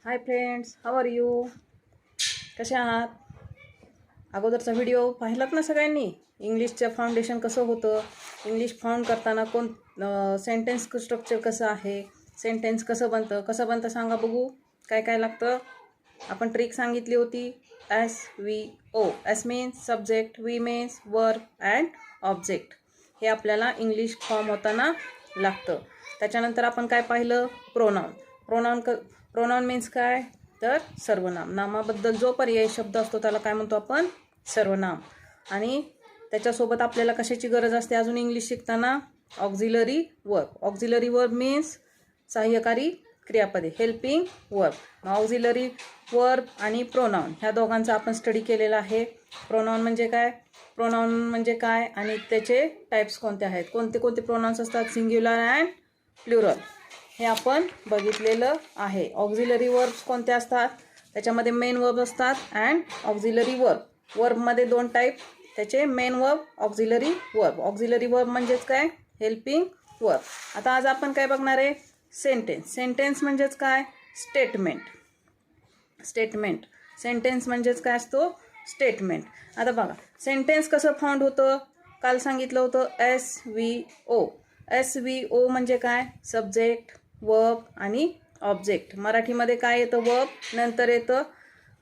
High friends, how are you? कसे आहात? अगोदरचा व्हिडिओ पाहिलात ना सगळ्यांनी? इंग्लिशचं फाउंडेशन कसं होतं, इंग्लिश फाउंड करताना सेंटेन्स स्ट्रक्चर कसं आहे, सेंटेन्स कसं बनतं सांगा बघू. काय काय लागतं आपण ट्रिक सांगितली होती. SVO. S means subject, V means verb and object. हे आपल्याला इंग्लिश फॉर्म होताना लागतं. त्याच्यानंतर आपण काय पाहिलं? प्रोनाउन मीन्स काय? तर सर्वनाम. नामाबद्दल जो पर्यायी शब्द असतो त्याला काय म्हणतो आपण? सर्वनाम. आणि त्याच्यासोबत आपल्याला कशाची गरज असते अजून इंग्लिश शिकताना? Auxiliary verb. Auxiliary verb means सहाय्यकारी क्रियापदे, हेल्पिंग वर्ब. ऑक्झिलरी वर्ब आणि प्रोनाउन ह्या दोघांचा आपण स्टडी केलेला आहे. प्रोनाउन म्हणजे काय आणि त्याचे टाईप्स कोणते आहेत, कोणते कोणते प्रोनाउन्स असतात, सिंग्युलर अँड प्लुरल, हे आपण बघितलेलं आहे. ऑक्झिलरी वर्ब्स कोणते असतात? त्याच्यामध्ये मेन वर्ब असतात अँड ऑक्झिलरी वर्ब. वर्बमध्ये दोन टाईप, त्याचे main verb, auxiliary verb. Auxiliary verb म्हणजेच काय? Helping verb. आता आज आपण काय बघणार आहे? सेंटेन्स. सेंटेन्स म्हणजेच काय? स्टेटमेंट. सेंटेन्स म्हणजेच काय असतो? स्टेटमेंट. आता बघा, सेंटेन्स कसं फाउंड होतं? काल सांगितलं होतं SVO. SVO म्हणजे काय? सब्जेक्ट, वर्ब आणि ऑब्जेक्ट. मराठीमध्ये काय येतं? वर्ब, नंतर येतं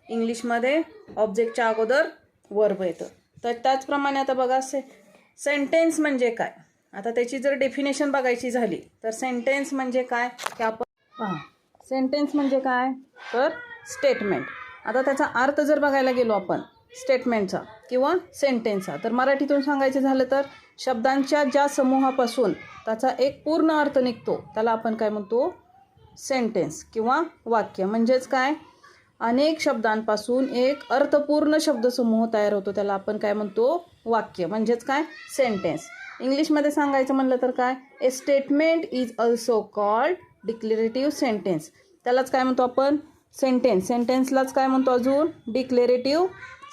इंग्लिशमध्ये ऑब्जेक्टच्या अगोदर वर्ब येतं. तर त्याचप्रमाणे आता बघा, सेंटेन्स म्हणजे काय? आता त्याची जर डेफिनेशन बघायची झाली तर सेंटेन्स म्हणजे काय की आपण पहा, सेंटेन्स म्हणजे काय? तर स्टेटमेंट. आता त्याचा अर्थ जर बघायला गेलो आपण स्टेटमेंटचा किंवा सेंटेन्सचा, तर मराठीतून सांगायचं झालं तर शब्दांच्या ज्या समूहापासून त्याचा एक पूर्ण अर्थ निघतो त्याला आपण काय म्हणतो? सेंटेन्स किंवा वाक्य. म्हणजेच काय? अनेक शब्दांपासून एक अर्थपूर्ण शब्दसमूह तयार होतो त्याला आपण काय म्हणतो? वाक्य. म्हणजेच काय? सेंटेन्स. इंग्लिशमध्ये सांगायचं म्हणलं तर काय? ए statement is also called declarative sentence. त्यालाच काय म्हणतो आपण? सेंटेन्स. सेंटेन्सलाच काय म्हणतो अजून? Declarative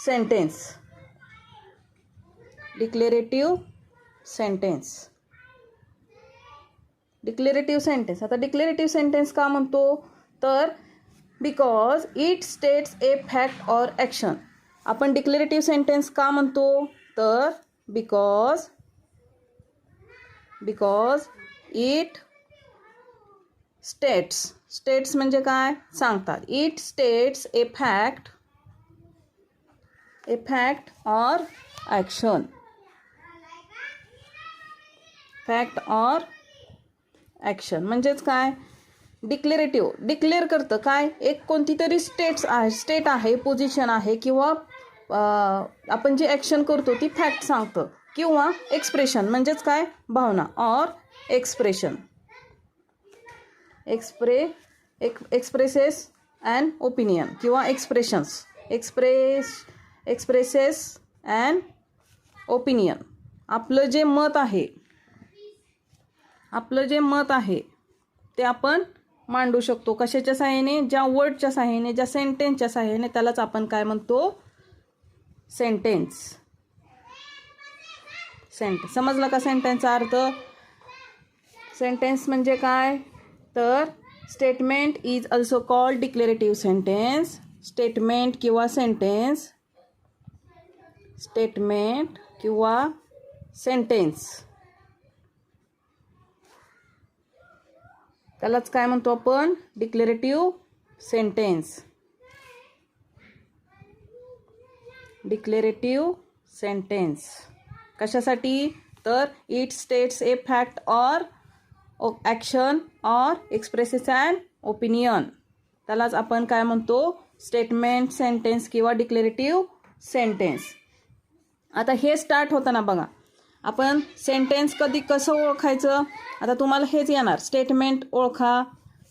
sentence. Declarative sentence. Declarative sentence. आता डिक्लेरेटिव्ह सेंटेन्स का म्हणतो? तर because it states A fact or action. आपण डिक्लेरेटिव्ह सेंटेन्स का म्हणतो? तर बिकॉज इट स्टेट्स म्हणजे काय? सांगतात. It states A fact or action. Fact or action म्हणजेच काय? डिक्लेअर करतं काय? एक कोणती तरी स्टेट आहे, पोझिशन आहे, किंवा आपण जे ॲक्शन करतो ती फॅक्ट सांगतं. किंवा एक्सप्रेशन म्हणजेच काय? भावना. Or expression. Expresses and opinion किंवा एक्सप्रेशन्स. Expresses and opinion. आपलं जे मत आहे ते आपण मांडू शकतो. कशाच्या सहाय्याने? ज्या वर्डच्या सहाय्याने, ज्या सेंटेन्सच्या सहाय्याने. त्यालाच आपण काय म्हणतो? सेंटेन्स. समजलं का सेंटेन्सचा अर्थ? सेंटेन्स म्हणजे काय? तर statement is also called declarative sentence. Statement किंवा सेंटेन्स त्यालाच काय म्हणतो आपण? Declarative sentence. डिक्लेरेटिव्ह सेंटेन्स कशासाठी? तर it states A fact or action or expresses and opinion. त्यालाच आपण काय म्हणतो? स्टेटमेंट, सेंटेन्स किंवा डिक्लेरेटिव्ह सेंटेन्स. आता हे स्टार्ट होताना बघा, आपण सेंटेन्स कसं ओळखायचं? आता तुम्हाला हेच येणार. स्टेटमेंट ओळखा,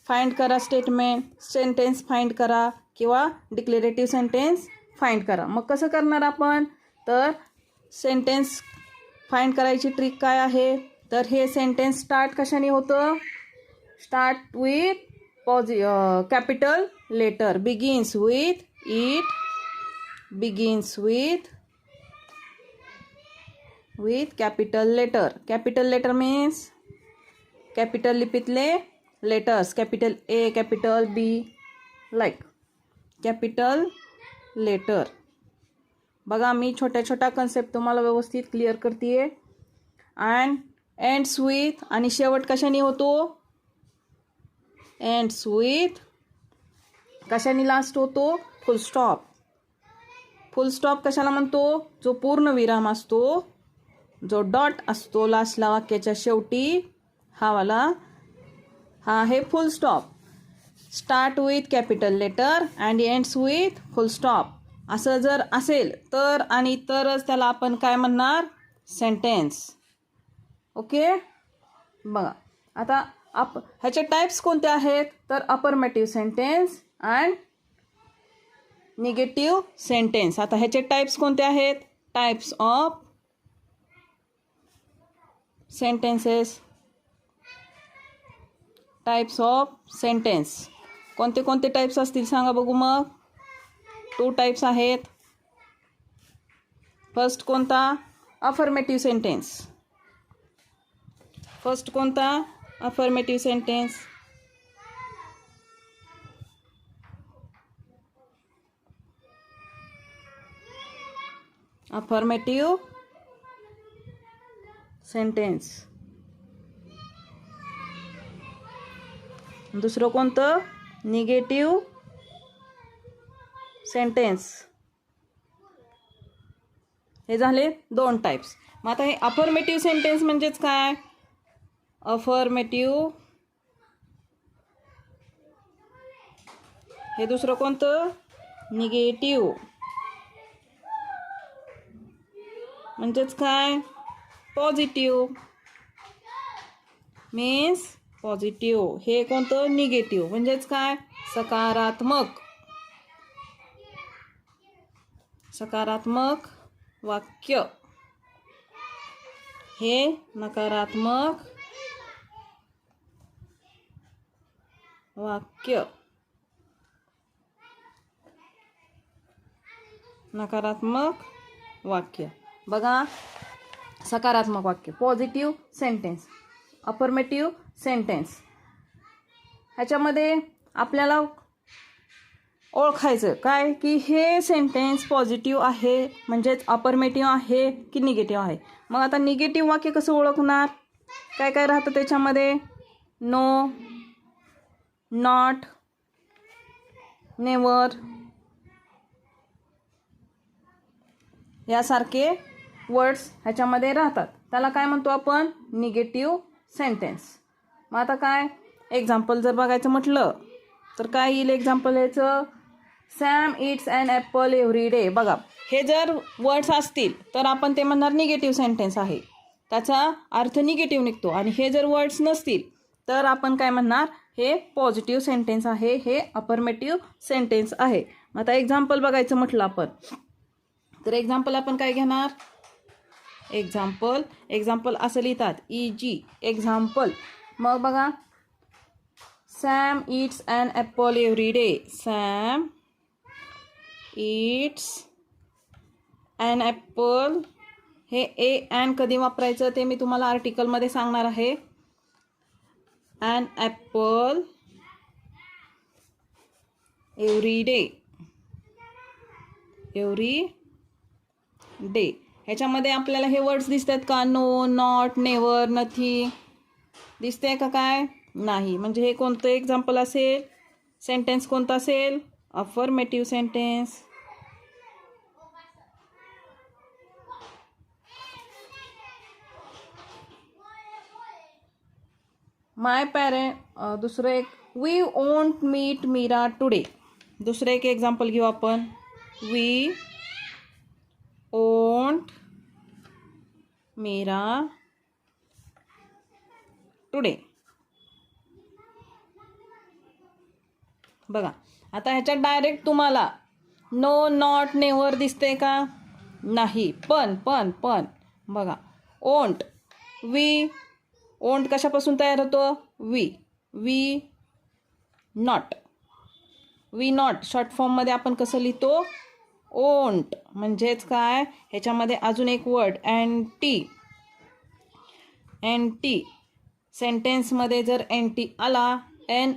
फाइंड करा सेंटेन्स फाइंड करा, किंवा डिक्लेरेटिव्ह सेंटेन्स फाइंड करा. मग कसं करणार आपण? तर सेंटेन्स फाइंड करायची ट्रिक काय आहे? तर हे सेंटेन्स स्टार्ट कशाने होतं? Start with capital letter. Begins with capital letter. Capital letter means capital लिपीतले letters. Capital A, capital B, like capital letter. बघा मी छोट्या छोट्या कन्सेप्ट तुम्हाला व्यवस्थित क्लिअर करते. अँड एंड्स विथ आणि शेवट कशाने होतो? एंड्स विथ कशाने लास्ट होतो? फुल स्टॉप. फुल स्टॉप कशाला म्हणतो? जो पूर्ण विराम असतो, जो डॉट असतो लास्टला वाक्याच्या शेवटी, हा आहे full stop. Start with capital letter and ends with full stop असं जर असेल तर आणि तरच त्याला आपण काय म्हणणार? सेंटेन्स. ओके. बघा आता ह्याचे टाईप्स कोणते आहेत? तर affirmative sentence and negative sentence. आता ह्याचे टाईप्स कोणते आहेत? Types of sentences. Types of sentence कोणते कोणते टाईप्स असतील सांगा बघू मग. 2 टाईप्स आहेत. फर्स्ट कोणता? Affirmative sentence. फर्स्ट कोणता? Affirmative sentence. Affirmative sentence. दुसरं कोणतं? Negative sentence. हे झाले 2 टाईप्स. मग आता हे अफर्मेटिव्ह सेंटेन्स म्हणजेच काय? अफर्मेटिव्ह. हे दुसरं कोणतं? निगेटिव्ह. म्हणजेच काय? पॉझिटिव्ह. Means positive. हे कोणतं? निगेटिव्ह. म्हणजेच काय? सकारात्मक. सकारात्मक वाक्य. हे नकारात्मक वाक्य. नकारात्मक वाक्य. बघा सकारात्मक वाक्य, पॉझिटिव्ह सेंटेन्स, अफर्मेटिव्ह सेंटेन्स. ह्याच्यामध्ये आपल्याला ओळखायचं काय की हे सेंटेन्स पॉझिटिव्ह आहे म्हणजेच अफर्मेटिव्ह आहे की निगेटिव्ह आहे. मग आता निगेटिव्ह वाक्य कसं ओळखणार? काय काय राहतं त्याच्यामध्ये? नो, नॉट, नेवर यासारखे वर्ड्स ह्याच्यामध्ये राहतात. त्याला काय म्हणतो आपण? Negative sentence. मग आता काय एक्झाम्पल जर बघायचं म्हटलं तर काय येईल एक्झाम्पल याचं? Sam eats an apple every day. बघा हे जर वर्ड्स असतील तर आपण ते म्हणणार निगेटिव्ह सेंटेन्स आहे, त्याचा अर्थ निगेटिव्ह निघतो. आणि हे जर वर्ड्स नसतील तर आपण काय म्हणणार? हे पॉझिटिव्ह सेंटेन्स आहे, हे अफर्मेटिव्ह सेंटेन्स आहे. मग आता एक्झाम्पल बघायचं म्हटलं आपण तर एक्झाम्पल आपण काय घेणार? एक्झाम्पल असं लिहितात EG एक्झाम्पल. मग बघा Sam eats an apple every day. Sam eats an apple. हे ॲन कधी वापरायचं ते मी तुम्हाला आर्टिकलमध्ये सांगणार आहे. An apple every day. Every day. ह्याच्यामध्ये आपल्याला हे वर्ड्स दिसतात का? नो, नॉट, नेवर, नथिंग दिसते का? काय नाही. म्हणजे हे कोणतं एक्झाम्पल असेल? सेंटेन्स कोणता असेल? Affirmative sentence. My parent. दुसरं एक we won't meet Meera today. दुसरं एक एक्झाम्पल घेऊ आपण. We won't Meera today. बघा आता ह्याच्यात डायरेक्ट तुम्हाला नो, नॉट, नेवर दिसते का? नाही. पण बघा ओंट. ओंट कशापासून तयार होतो? वी नॉट शॉर्ट फॉर्ममध्ये आपण कसं लिहितो? ओंट. म्हणजेच काय? ह्याच्यामध्ये अजून एक वर्ड एन-टी. सेंटेन्समध्ये जर एन-टी आला, N'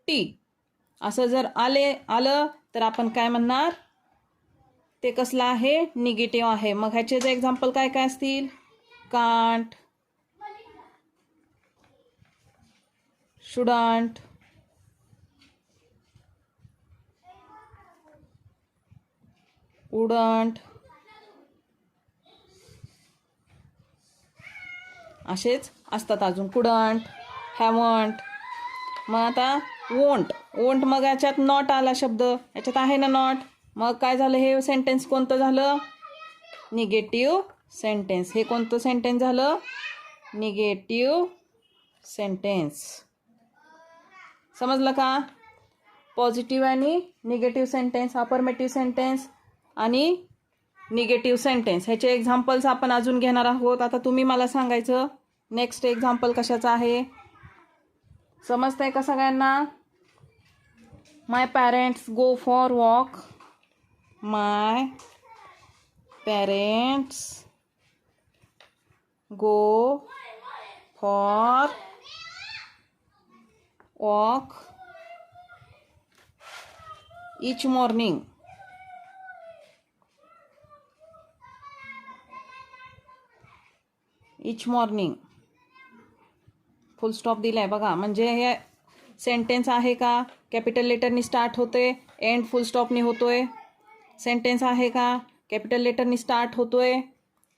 T असं जर आलं तर आपण काय म्हणणार, ते कसलं आहे, निगेटिव्ह आहे. मग ह्याचे जे एक्झाम्पल काय काय असतील, कांट, शुडंट, वुडंट, असेच असतात. अजून कुडंट, हॅवंट. मग आता वोंट मग याच्यात नॉट आला शब्द, याच्यात आहे ना नॉट. मग काय झालं, हे सेंटेन्स कोणतं झालं, निगेटिव्ह सेंटेन्स. हे कोणतं सेंटेन्स झालं, निगेटिव्ह सेंटेन्स. समजलं का, पॉझिटिव्ह आणि निगेटिव्ह सेंटेन्स, अफर्मेटिव्ह सेंटेन्स आणि निगेटिव्ह सेंटेन्स. ह्याचे एक्झाम्पल्स आपण अजून घेणार आहोत. आता तुम्ही मला सांगायचं नेक्स्ट एक्झाम्पल कशाचं आहे, समजतंय का सगळ्यांना. My parents go for walk. My parents go for walk each morning. each morning full stop दिलाय बघा. म्हणजे हे सेंटेन्स आहे का, कॅपिटल लेटरनी स्टार्ट होते, एंड फुल स्टॉपनी होतोय. सेंटेन्स आहे का, कॅपिटल लेटरनी स्टार्ट होतोय,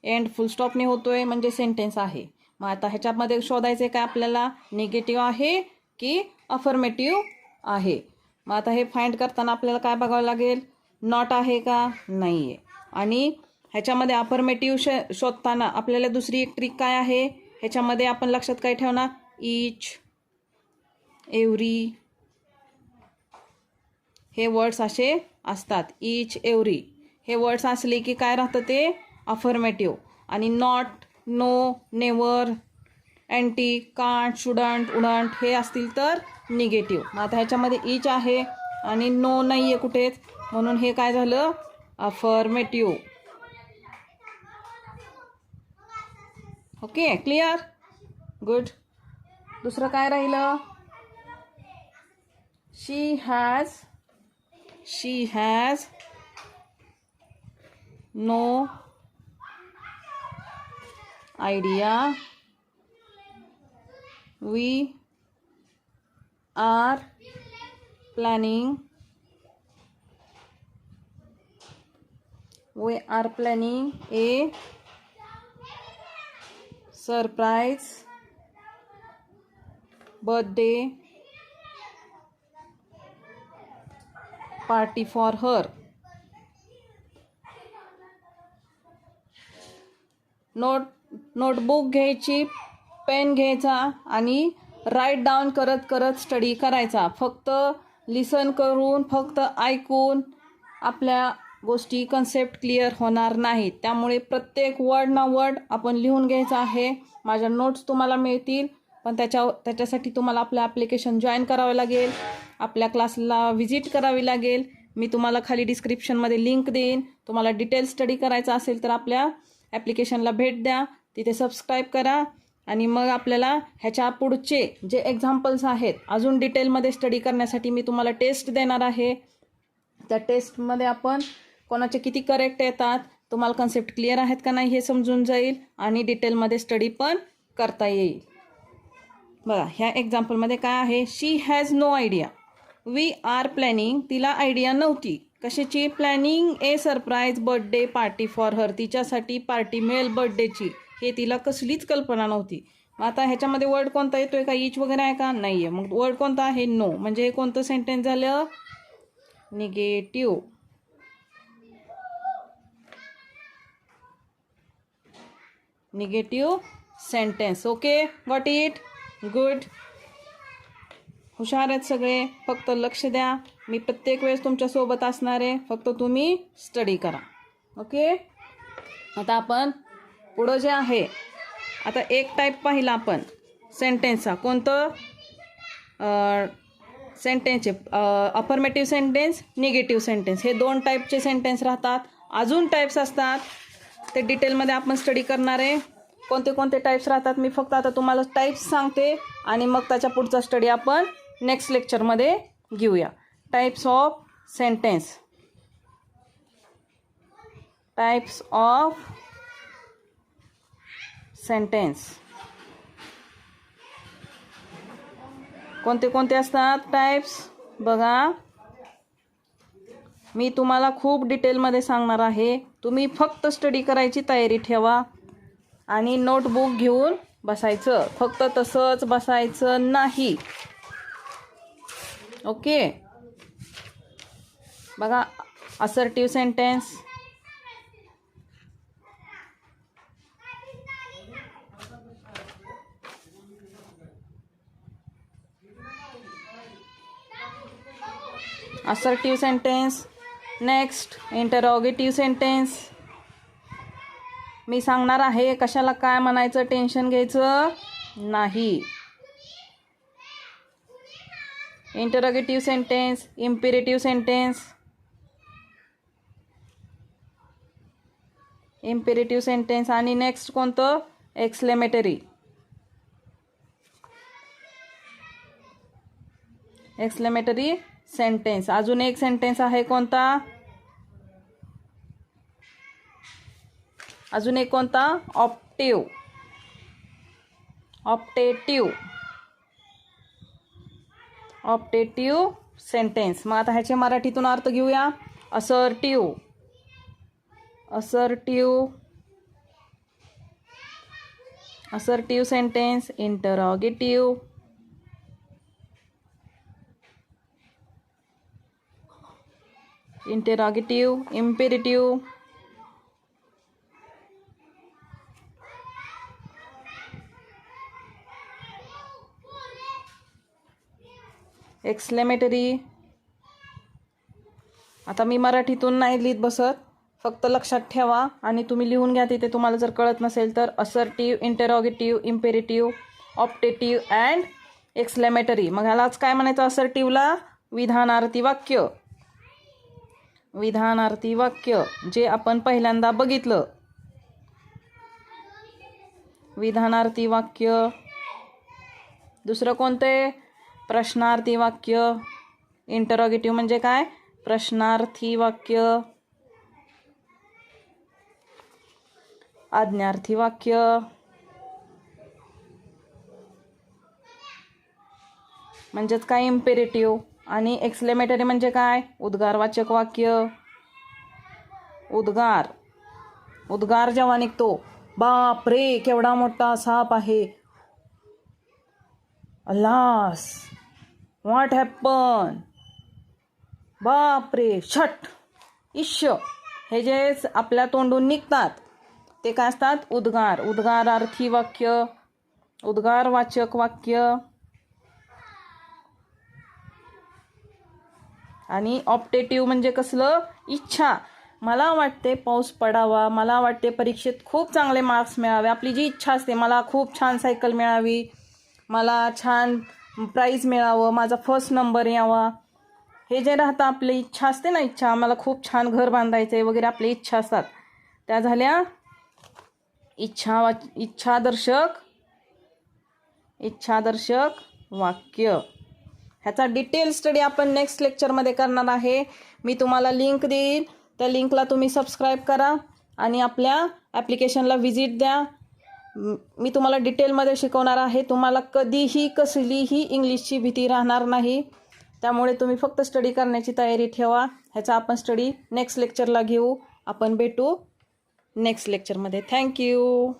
एंड फुल स्टॉपनी होतोय, म्हणजे सेंटेन्स आहे. मग आता ह्याच्यामध्ये शोधायचे काय आपल्याला, निगेटिव्ह आहे की अफर्मेटिव्ह आहे. मग आता हे फाइंड करताना आपल्याला काय बघावं लागेल, नॉट आहे का, नाही आहे. आणि ह्याच्यामध्ये अफर्मेटिव्ह शोधताना आपल्याला दुसरी एक ट्रिक काय आहे, ह्याच्यामध्ये आपण लक्षात काय ठेवणार, ईच, एव्हरी, हे वर्ड्स असे असतात. ईच, एव्हरी हे वर्ड्स असले की काय राहतं, ते अफर्मेटिव्ह. आणि not, no, never, anti, can't, shouldn't, wouldn't हे असतील तर निगेटिव्ह. मग आता ह्याच्यामध्ये ईच आहे आणि नो नाही आहे कुठेच, म्हणून हे काय झालं, अफर्मेटिव्ह. Okay, clear, good. दुसरं काय राहिलं, she has no idea we are planning a surprise birthday party for her. Notebook घ्यायची, पेन घ्यायचा आणि राईट डाऊन करत करत स्टडी करायचा. फक्त लिसन करून, फक्त ऐकून आपल्या गोष्टी कन्सेप्ट क्लिअर होणार नाहीत. त्यामुळे प्रत्येक वर्ड ना वर्ड आपण लिहून घ्यायचं आहे. माझ्या नोट्स तुम्हाला मिळतील, पण त्याच्यासाठी तुम्हाला आपलं ॲप्लिकेशन जॉईन करावं लागेल, आपल्या क्लासला व्हिजिट करावी लागेल. मी तुम्हाला खाली डिस्क्रिप्शनमध्ये लिंक देईन. तुम्हाला डिटेल स्टडी करायचा असेल तर आपल्या ॲप्लिकेशनला भेट द्या, तिथे सबस्क्राईब करा. आणि मग आपल्याला ह्याच्या पुढचे जे एक्झाम्पल्स आहेत अजून डिटेलमध्ये स्टडी करण्यासाठी मी तुम्हाला टेस्ट देणार आहे. त्या टेस्टमध्ये आपण कोणाचे किती करेक्ट येतात, तुम्हाला कन्सेप्ट क्लिअर आहेत का नाही हे समजून जाईल आणि डिटेलमध्ये स्टडी पण करता येईल. बघा, ह्या एक्झाम्पलमध्ये काय आहे, she has no idea we are planning. तिला आयडिया नव्हती कशाची, planning a surprise birthday party for her. तिच्यासाठी पार्टी मिळेल बर्थडेची, हे तिला कसलीच कल्पना नव्हती. मग आता ह्याच्यामध्ये वर्ड कोणता येतोय का, ईच वगैरे आहे का, नाही आहे. मग वर्ड कोणता आहे, नो. म्हणजे हे कोणतं सेंटेन्स झालं, negative. Negative sentence. Okay, got it, good. हुशार आहेत सगळे, फक्त लक्ष द्या. मी प्रत्येक वेळेस तुमच्यासोबत असणार आहे, फक्त तुम्ही स्टडी करा. ओके, आता आपण पुढं जे आहे, आता एक टाईप पाहिला आपण सेंटेन्सचा. कोणतं सेंटेन्सचे, अफर्मेटिव्ह सेंटेन्स, निगेटिव्ह सेंटेन्स, हे दोन टाईपचे सेंटेन्स राहतात. अजून टाईप्स असतात, ते डिटेलमध्ये आपण स्टडी करणार आहे. कोणते कोणते टाईप्स राहतात मी फक्त आता तुम्हाला टाईप्स सांगते आणि मग त्याच्या पुढचा स्टडी आपण नेक्स्ट लेक्चरमध्ये घेऊया. Types of sentence. Types of sentence कोणते कोणते असतात टाइप्स बघा. मी तुम्हाला खूप डिटेलमध्ये सांगणार आहे. तुम्ही फक्त स्टडी करायची तयारी ठेवा आणि नोटबुक घेऊन बसायचं. फक्त तसंच बसायचं नाही. ओके. बघा assertive sentence. Assertive sentence. Next interrogative sentence. मी सांगणार आहे कशाला काय म्हणायचं, टेन्शन घ्यायचं नाही. Interrogative sentence, imperative sentence. Imperative sentence आणि नेक्स्ट कोणतं एक्सक्लेमेटरी. Exclamatory sentence. अजून एक सेंटेन्स आहे कोणता, अजून एक कोणता ऑप्टेटिव्ह. ऑप्टेटिव्ह. ऑप्टेटिव्ह सेंटेन्स. मग आता ह्याचे मराठीतून अर्थ घेऊया. Assertive. Assertive. Assertive sentence. Interrogative. Interrogative. Imperative. Exclamatory. आता मी मराठीतून नाही लिहित बसत, फक्त लक्षात ठेवा आणि तुम्ही लिहून घ्या तिथे तुम्हाला जर कळत नसेल तर. Assertive, interrogative, imperative, optative and exclamatory. मग ह्यालाच काय म्हणायचं असर्टिव्हला विधानार्थी वाक्य. विधानार्थी वाक्य जे आपण पहिल्यांदा बघितलं. विधानार्थी वाक्य. दुसरं कोणते प्रश्नार्थी वाक्य. इंटरोगेटिव्ह म्हणजे काय प्रश्नार्थी वाक्य. आज्ञार्थी वाक्य. म्हणजेच काय इम्पेरेटिव्ह. आणि एक्सक्लेमेटरी म्हणजे काय उद्गारवाचक वाक्य. उद्गार. उद्गार जेव्हा निघतो, बाप रे केवढा मोठा साप आहे, अलास व्हॉट हॅपन, बाप रे, शट, इश्श, हे जे आपल्या तोंडून निघतात ते काय असतात उद्गार. उद्गारार्थी वाक्य, उद्गारवाचक वाक्य. आणि ऑप्टेटिव्ह म्हणजे कसलं इच्छा. मला वाटते पाऊस पडावा, मला वाटते परीक्षेत खूप चांगले मार्क्स मिळावे. आपली जी इच्छा असते, मला खूप छान सायकल मिळावी, मला छान प्राईज मिळावं, माझा फर्स्ट नंबर यावा, हे जे राहतं आपली इच्छा असते ना, इच्छा, मला खूप छान घर बांधायचं आहे वगैरे आपल्या इच्छा असतात, त्या झाल्या इच्छादर्शक वाक्य. ह्याचा डिटेल स्टडी आपण नेक्स्ट लेक्चरमध्ये करणार आहे. मी तुम्हाला लिंक देईन, त्या लिंकला तुम्ही सबस्क्राईब करा आणि आपल्या ॲप्लिकेशनला व्हिजिट द्या. मी तुम्हाला डिटेलमध्ये शिकवणार आहे. तुम्हाला कधीही कसलीही इंग्लिशची भीती राहणार नाही. त्यामुळे तुम्ही फक्त स्टडी करण्याची तयारी ठेवा. ह्याचा आपण स्टडी नेक्स्ट लेक्चरला घेऊ. आपण भेटू नेक्स्ट लेक्चरमध्ये. थँक्यू.